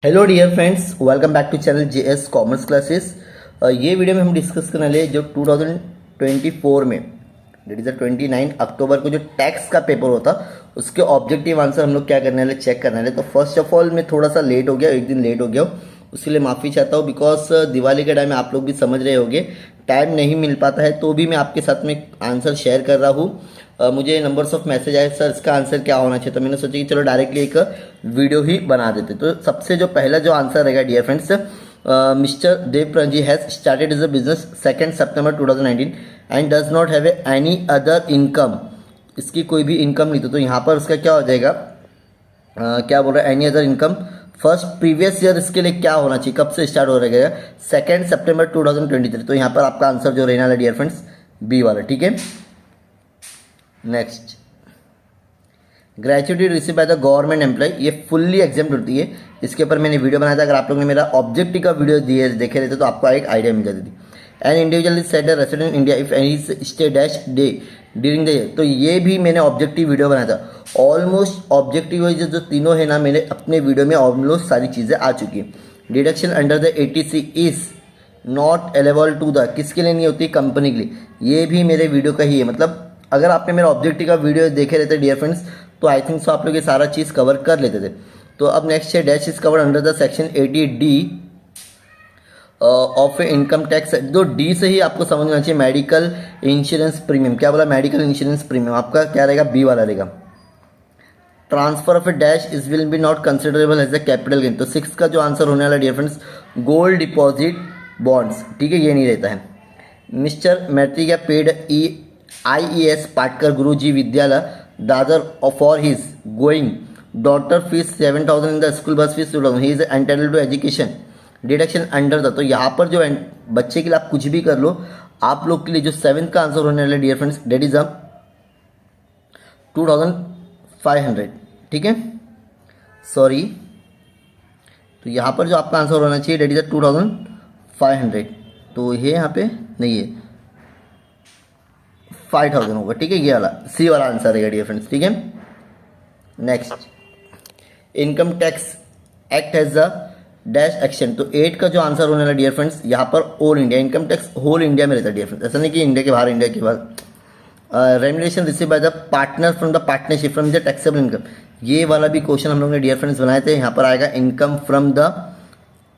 Hello dear friends, welcome back to channel JS commerce classes. ये video में हम discuss करने वाले जो 2024 में डेट इज 29 अक्टूबर को जो टैक्स का पेपर होता उसके ऑब्जेक्टिव आंसर हम लोग क्या करने वाले, चेक करने वाले। तो फर्स्ट ऑफ ऑल मैं थोड़ा सा लेट हो गया, एक दिन लेट हो गया, उसके लिए माफ़ी चाहता हूँ। बिकॉज दिवाली के टाइम में आप लोग भी समझ रहे होंगे टाइम नहीं मिल पाता है, तो भी मैं आपके साथ में आंसर शेयर कर रहा हूँ। मुझे नंबर्स ऑफ मैसेज आए, सर इसका आंसर क्या होना चाहिए, तो मैंने सोचा कि चलो डायरेक्टली एक वीडियो ही बना देते। तो सबसे जो पहला जो आंसर रहेगा dear friends, mister Dev Pranji has started is a business 2 September 2019 and does not have any other income. इसकी कोई भी इनकम नहीं, तो यहाँ पर उसका क्या हो जाएगा, क्या बोल रहा है, any other income. First previous year इसके लिए क्या होना चाहिए, कब से स्टार्ट हो रहेगा, 2 सितंबर 2023। तो यहाँ पर आपका आंसर जो रहने वाला डियर फ्रेंड्स बी वाला, ठीक है। Next, gratuity receive by the government employ, ये फुल्ली एग्जाम्प्ट होती है। इसके ऊपर मैंने वीडियो बनाया था, अगर आप लोग ने मेरा ऑब्जेक्टिव का वीडियो देखे रहते तो आपको एक आइडिया मिल जाती थी। An individual is set resident India if any stay dash day during the year, तो ये भी मैंने ऑब्जेक्टिव वीडियो बनाया था। ऑलमोस्ट ऑब्जेक्टिव वाइज जो तीनों है ना, मैंने अपने वीडियो में ऑलमोस्ट सारी चीज़ें आ चुकी हैं। Deduction under the ATC is not allowable to the, किसके लिए नहीं होती, कंपनी के लिए, ये भी मेरे वीडियो का ही है। मतलब अगर आपने मेरा ऑब्जेक्टिव का वीडियो देखे रहते डियर फ्रेंड्स, तो आई थिंक सो आप लोग ये सारा चीज़ कवर कर लेते थे। तो अब नेक्स्ट है, dash is cover under the section 80D of income tax. तो डी से ही आपको समझना चाहिए, मेडिकल इंश्योरेंस प्रीमियम, क्या बोला, मेडिकल इंश्योरेंस प्रीमियम आपका क्या रहेगा, बी वाला रहेगा। Transfer of A dash is will be not considerable as a capital gain, तो 6 का जो आंसर होने वाला dear friends, gold deposit bonds, ठीक है, ये नहीं रहता है। Mister matric paid IES Patkar Guruji Vidyalaya Dadar for his going daughter fees 7,000 in the school bus fees 2,000, he is entitled to education deduction under the. तो यहाँ पर जो बच्चे के लिए आप कुछ भी कर लो, आप लोग के लिए जो 7th का आंसर होने वाला डियर फ्रेंड्स, डेट इज 2,500, ठीक है, सॉरी। तो यहाँ पर जो आपका आंसर होना चाहिए डेट इज 2,500, तो ये यहाँ पे नहीं है, 5,000 होगा, ठीक है, ये वाला सी वाला आंसर रहेगा डियर फ्रेंड्स, ठीक है। Next, income tax act as a dash action, तो 8 का जो आंसर होने वाला डियर फ्रेंड्स, यहाँ पर all India, income tax whole India में रहता है डियर फ्रेंड्स, ऐसा नहीं कि इंडिया के बाहर, इंडिया के बाहर। Remuneration receive by the partner from the partnership from the taxable income, ये वाला भी क्वेश्चन हम लोग ने डियर फ्रेंड्स बनाए थे। यहाँ पर आएगा income from the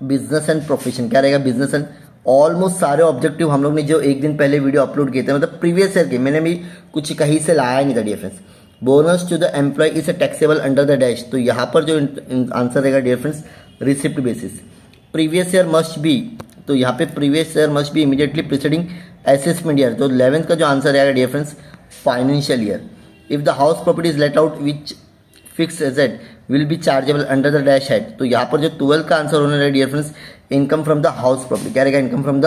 business and profession, क्या रहेगा, बिजनेस एंड। ऑलमोस्ट सारे ऑब्जेक्टिव हम लोग ने जो एक दिन पहले वीडियो अपलोड किए थे, मतलब प्रीवियस ईयर के, मैंने भी कुछ कहीं से लाया नहीं था dear friends. Bonus to the employ is a taxable under the dash, तो यहाँ पर जो आंसर रहेगा dear friends, receipt basis. Previous year must be, तो यहाँ पे previous year must be immediately preceding assessment year, तो 11th का जो आंसर रहेगा dear friends, financial year. If the house property is let out which fix asset will be chargeable under the dash head, तो यहाँ पर जो 12th का answer होने वाला dear friends, income from the house property, क्या रहेगा, income from the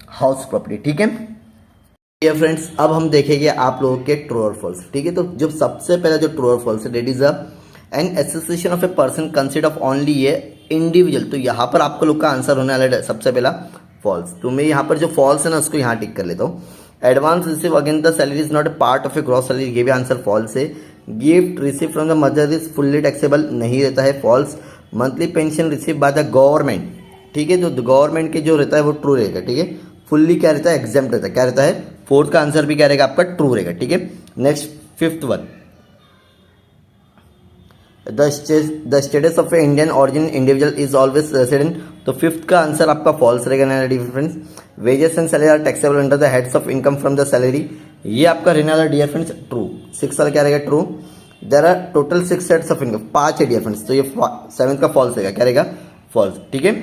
house property, ठीक है डियर फ्रेंड्स। अब हम देखेंगे आप लोगों के ट्रू और फॉल्स, ठीक है। तो जो सबसे पहला जो ट्रू और फॉल्स है, date is an association of a person consist of only a individual, तो यहाँ पर आपको लोग का आंसर होने वाला है सबसे पहला फॉल्स। तो मैं यहाँ पर जो फॉल्स है ना उसको यहाँ टिक कर लेता हूँ। Advance receive again the salary is not a part of a gross salary, ये भी आंसर फॉल्स है। Gift receive from the mother is fully taxable, नहीं रहता है, false. Monthly pension receive by the government, ठीक है, तो गवर्नमेंट के जो रहता है वो ट्रू रहेगा, ठीक है। फुल्ली क्या रहता है, एग्जाम्प्ट रहता है, क्या रहता है, 4th का आंसर भी क्या रहेगा आपका, ट्रू रहेगा, ठीक है। Next, 5th one, the status of a Indian origin individual is always resident, तो 5th का आंसर आपका फॉल्स रहेगा difference. Wages and salary are taxable under the heads of income from the salary, ये आपका रहने वाला डियर फ्रेंड्स ट्रू। 6 वाला क्या रहेगा, true. There are total 6 sets of income, 5 है डियर फ्रेंड्स, तो ये 7th का फॉल्स रहेगा, क्या रहेगा, फॉल्स, ठीक है।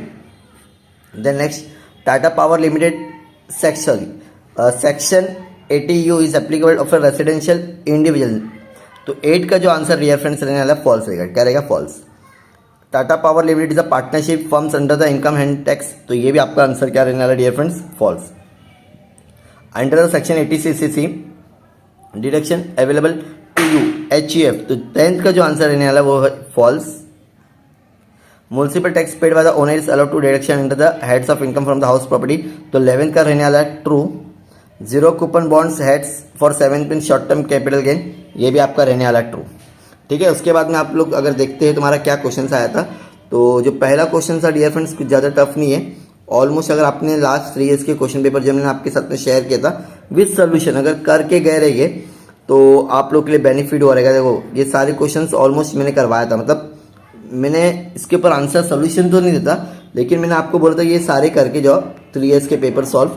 Then next, Tata power limited section 80U is applicable of a residential individual, तो 8 का जो आंसर डियर फ्रेंड्स रहने वाला फॉल्स रहेगा, क्या रहेगा, false. Tata power limited is a partnership firms under the income and tax, तो ये भी आपका आंसर क्या रहने वाला dear friends, false. Under the section 80CC deduction available to you HUF, तो 10th का जो आंसर रहने वाला वो है false. Municipal tax paid by the owner is allowed to deduction under the heads of income from the house property, तो 11th का रहने वाला है true. 0 coupon bonds heads for 7th in short term capital gain, ये भी आपका रहने वाला ट्रू, ठीक है। उसके बाद में आप लोग अगर देखते हैं तुम्हारा क्या क्वेश्चन आया था, तो जो पहला क्वेश्चन था डियर फ्रेंड्स कुछ ज़्यादा टफ नहीं है। ऑलमोस्ट अगर आपने लास्ट 3 ईयर्स के क्वेश्चन पेपर जब मैंने आपके साथ में शेयर किया था विद सोल्यूशन अगर करके गए रहेंगे तो आप लोग के लिए बेनिफिट हो रहेगा। देखो ये सारे क्वेश्चंस ऑलमोस्ट मैंने करवाया था, मतलब मैंने इसके ऊपर आंसर सोल्यूशन तो नहीं देता, लेकिन मैंने आपको बोला था ये सारे करके जाओ 3 ईयर्स के पेपर सॉल्व,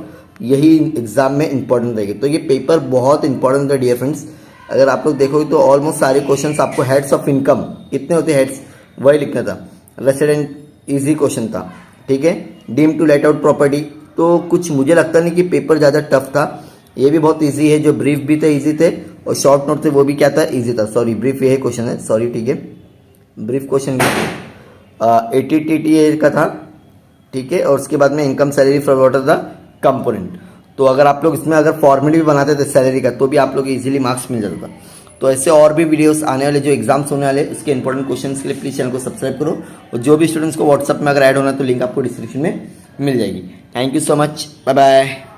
यही एग्जाम में इंपॉर्टेंट रहेगी। तो ये पेपर बहुत इंपॉर्टेंट था डियर फ्रेंड्स। अगर आप लोग देखोगे तो ऑलमोस्ट सारे क्वेश्चंस आपको हेड्स ऑफ इनकम कितने होते हैं हेड्स वही लिखना था। रेसिडेंट इजी क्वेश्चन था, ठीक है। Deem to let out property तो कुछ मुझे लगता नहीं कि पेपर ज़्यादा टफ था, ये भी बहुत इजी है। जो ब्रीफ भी थे इजी थे और शॉर्ट नोट थे वो भी क्या था इजी था। सॉरी ब्रीफ ये क्वेश्चन है, सॉरी ठीक है, ब्रीफ क्वेश्चन 80 का था, ठीक है। और उसके बाद में income salary for what are the component. तो अगर आप लोग इसमें अगर फॉर्मूले भी बनाते थे सैलरी का तो भी आप लोग इजीली मार्क्स मिल जाता था। तो ऐसे और भी वीडियोस आने वाले जो एग्जाम्स होने वाले उसके इंपॉर्टेंट क्वेश्चंस के लिए प्लीज चैनल को सब्सक्राइब करो। और जो भी स्टूडेंट्स को व्हाट्सएप में अगर ऐड होना है तो लिंक आपको डिस्क्रिप्शन में मिल जाएगी। Thank you so much, bye bye.